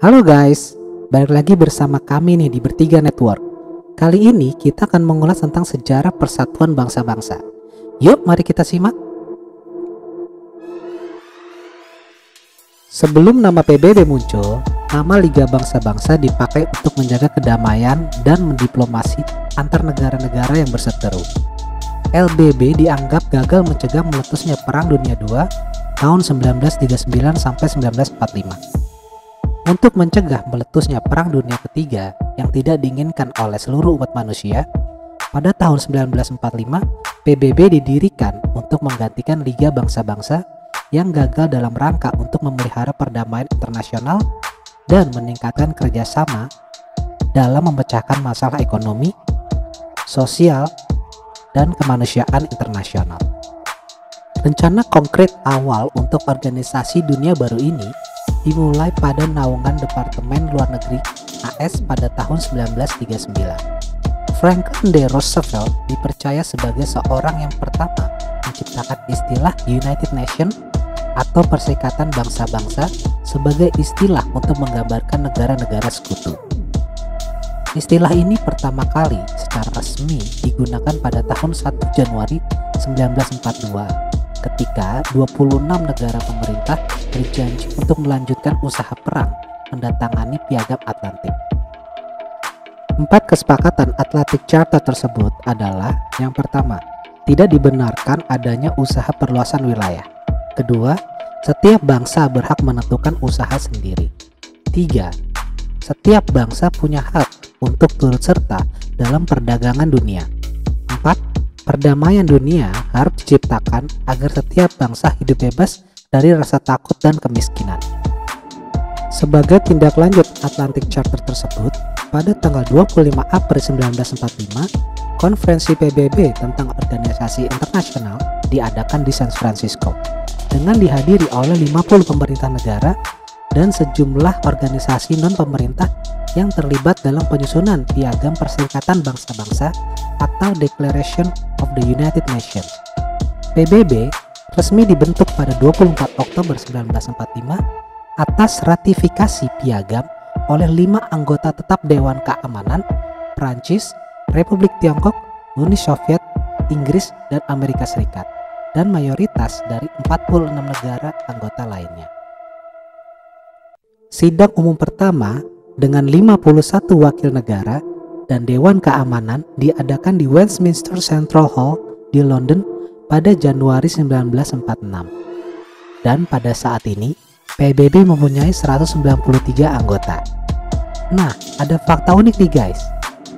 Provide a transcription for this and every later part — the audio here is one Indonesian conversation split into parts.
Halo guys, balik lagi bersama kami nih di Bertiga Network. Kali ini kita akan mengulas tentang sejarah persatuan bangsa-bangsa. Yuk mari kita simak. Sebelum nama PBB muncul, nama Liga Bangsa-Bangsa dipakai untuk menjaga kedamaian dan mendiplomasi antar negara-negara yang berseteru. LBB dianggap gagal mencegah meletusnya Perang Dunia II tahun 1939 sampai 1945. Untuk mencegah meletusnya Perang Dunia Ketiga yang tidak diinginkan oleh seluruh umat manusia, pada tahun 1945 PBB didirikan untuk menggantikan Liga Bangsa-Bangsa yang gagal dalam rangka untuk memelihara perdamaian internasional dan meningkatkan kerjasama dalam memecahkan masalah ekonomi, sosial, dan kemanusiaan internasional. Rencana konkret awal untuk organisasi dunia baru ini dimulai pada naungan Departemen Luar Negeri AS pada tahun 1939. Franklin D. Roosevelt dipercaya sebagai seorang yang pertama menciptakan istilah United Nations atau Perserikatan Bangsa-Bangsa sebagai istilah untuk menggambarkan negara-negara sekutu. Istilah ini pertama kali secara resmi digunakan pada tahun 1 Januari 1942 ketika 26 negara pemerintah berjanji untuk melanjutkan usaha perang mendatangani Piagam Atlantik. 4 kesepakatan Atlantic Charter tersebut adalah: yang pertama, tidak dibenarkan adanya usaha perluasan wilayah. Kedua, setiap bangsa berhak menentukan usaha sendiri. 3. Setiap bangsa punya hak untuk turut serta dalam perdagangan dunia. 4. Perdamaian dunia harus diciptakan agar setiap bangsa hidup bebas dari rasa takut dan kemiskinan. Sebagai tindak lanjut Atlantic Charter tersebut, pada tanggal 25 April 1945, konferensi PBB tentang organisasi internasional diadakan di San Francisco dengan dihadiri oleh 50 pemerintah negara dan sejumlah organisasi non-pemerintah yang terlibat dalam penyusunan Piagam Perserikatan Bangsa-Bangsa atau Declaration of the United Nations. PBB resmi dibentuk pada 24 Oktober 1945 atas ratifikasi piagam oleh 5 anggota tetap Dewan Keamanan, Prancis, Republik Tiongkok, Uni Soviet, Inggris, dan Amerika Serikat, dan mayoritas dari 46 negara anggota lainnya. Sidang umum pertama dengan 51 wakil negara dan Dewan Keamanan diadakan di Westminster Central Hall di London pada Januari 1946. Dan pada saat ini, PBB mempunyai 193 anggota. Nah, ada fakta unik nih guys.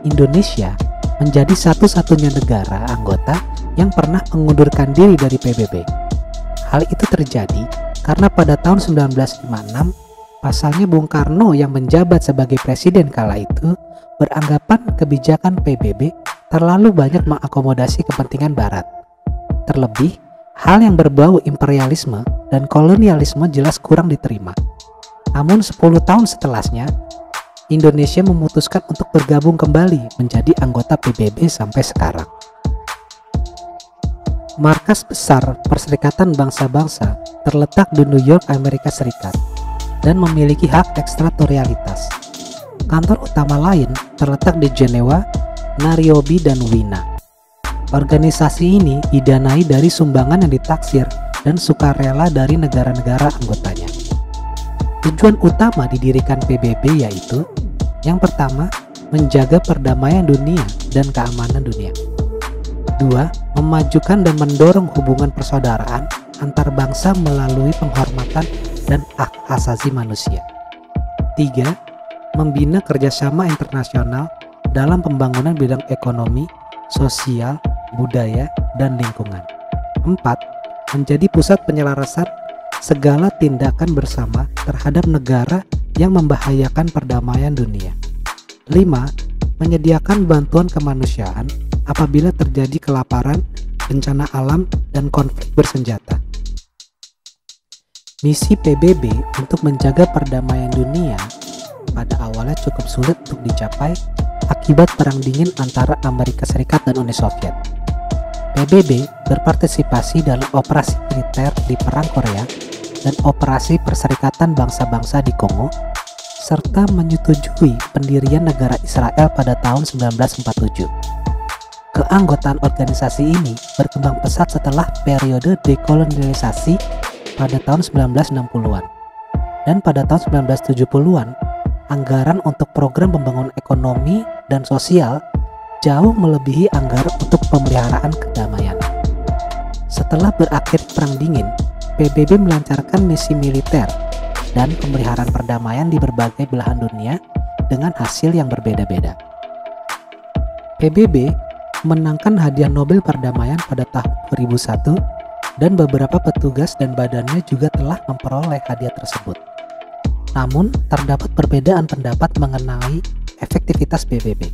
Indonesia menjadi satu-satunya negara anggota yang pernah mengundurkan diri dari PBB. Hal itu terjadi karena pada tahun 1956, pasalnya Bung Karno yang menjabat sebagai presiden kala itu beranggapan kebijakan PBB terlalu banyak mengakomodasi kepentingan Barat. Terlebih, hal yang berbau imperialisme dan kolonialisme jelas kurang diterima. Namun 10 tahun setelahnya, Indonesia memutuskan untuk bergabung kembali menjadi anggota PBB sampai sekarang. Markas besar Perserikatan Bangsa-Bangsa terletak di New York, Amerika Serikat, dan memiliki hak ekstratorialitas. Kantor utama lain terletak di Jenewa, Nairobi, dan Wina. Organisasi ini didanai dari sumbangan yang ditaksir dan sukarela dari negara-negara anggotanya. Tujuan utama didirikan PBB yaitu: yang pertama, menjaga perdamaian dunia dan keamanan dunia. 2. Memajukan dan mendorong hubungan persaudaraan antar bangsa melalui penghormatan dan hak asasi manusia. 3. Membina kerjasama internasional dalam pembangunan bidang ekonomi, sosial, budaya, dan lingkungan. 4. Menjadi pusat penyelarasan segala tindakan bersama terhadap negara yang membahayakan perdamaian dunia. 5. Menyediakan bantuan kemanusiaan apabila terjadi kelaparan, bencana alam, dan konflik bersenjata. Misi PBB untuk menjaga perdamaian dunia pada awalnya cukup sulit untuk dicapai akibat Perang Dingin antara Amerika Serikat dan Uni Soviet. PBB berpartisipasi dalam operasi militer di Perang Korea dan operasi Perserikatan Bangsa-Bangsa di Kongo, serta menyetujui pendirian negara Israel pada tahun 1947. Keanggotaan organisasi ini berkembang pesat setelah periode dekolonialisasi pada tahun 1960-an. Dan pada tahun 1970-an, anggaran untuk program pembangunan ekonomi dan sosial jauh melebihi anggaran untuk pemeliharaan kedamaian. Setelah berakhir Perang Dingin, PBB melancarkan misi militer dan pemeliharaan perdamaian di berbagai belahan dunia dengan hasil yang berbeda-beda. PBB menangkan hadiah Nobel Perdamaian pada tahun 2001 dan beberapa petugas dan badannya juga telah memperoleh hadiah tersebut. Namun, terdapat perbedaan pendapat mengenai efektivitas PBB.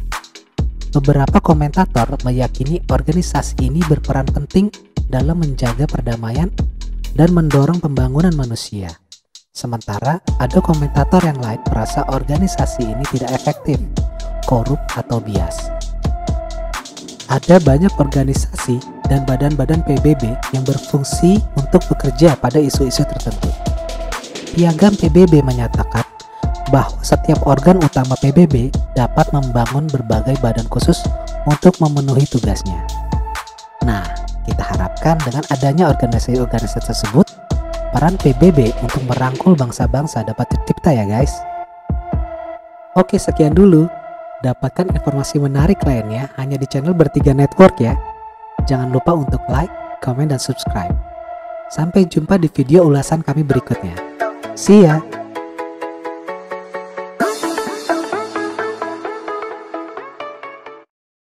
Beberapa komentator meyakini organisasi ini berperan penting dalam menjaga perdamaian dan mendorong pembangunan manusia. Sementara, ada komentator yang lain merasa organisasi ini tidak efektif, korup atau bias. Ada banyak organisasi dan badan-badan PBB yang berfungsi untuk bekerja pada isu-isu tertentu. Piagam PBB menyatakan bahwa setiap organ utama PBB dapat membangun berbagai badan khusus untuk memenuhi tugasnya. Nah, kita harapkan dengan adanya organisasi-organisasi tersebut, peran PBB untuk merangkul bangsa-bangsa dapat tercipta ya guys. Oke, sekian dulu. Dapatkan informasi menarik lainnya hanya di channel Bertiga Network ya. Jangan lupa untuk like, komen, dan subscribe. Sampai jumpa di video ulasan kami berikutnya. See ya!